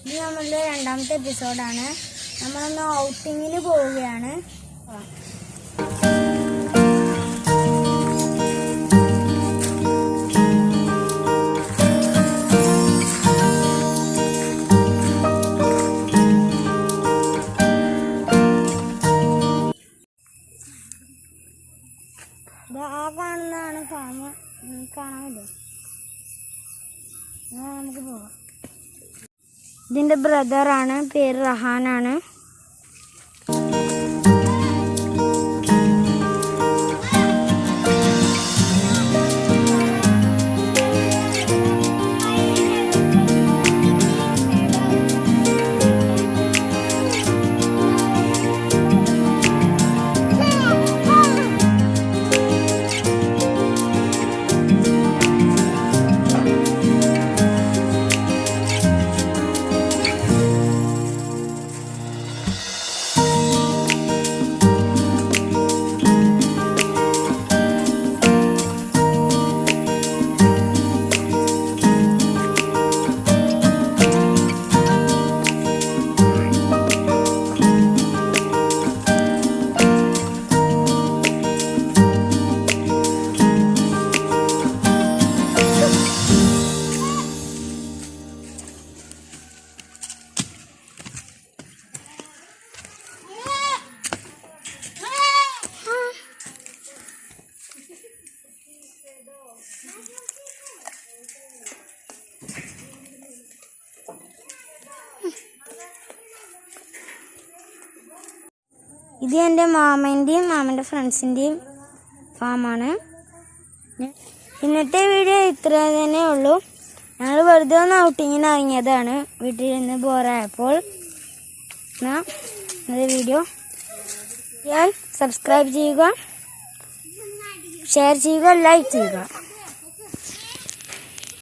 ഇത് നമ്മളുടെ രണ്ടാമത്തെ എപ്പിസോഡാണ്. നമ്മളൊന്ന് ഔട്ടിങ്ങിന് പോവുകയാണ്. ആ കാണുന്നതാണ് ഫാം. കാണാമല്ലോ. നമുക്ക് പോകാം. ഇതിൻ്റെ ബ്രദറാണ്, പേര് റഹാനാണ്. ഇത് എൻ്റെ മാമൻ്റെയും മാമൻ്റെ ഫ്രണ്ട്സിൻ്റെയും ഫാമാണ്. ഇന്നത്തെ വീഡിയോ ഇത്ര തന്നെ ഉള്ളൂ. ഞങ്ങൾ വെറുതെ ഒന്ന് ഔട്ടിങ്ങിന് ഇറങ്ങിയതാണ്, വീട്ടിൽ നിന്ന് ബോറായപ്പോൾ. വീഡിയോ സബ്സ്ക്രൈബ് ചെയ്യുക, ഷെയർ ചെയ്യുക, ലൈക്ക് ചെയ്യുക.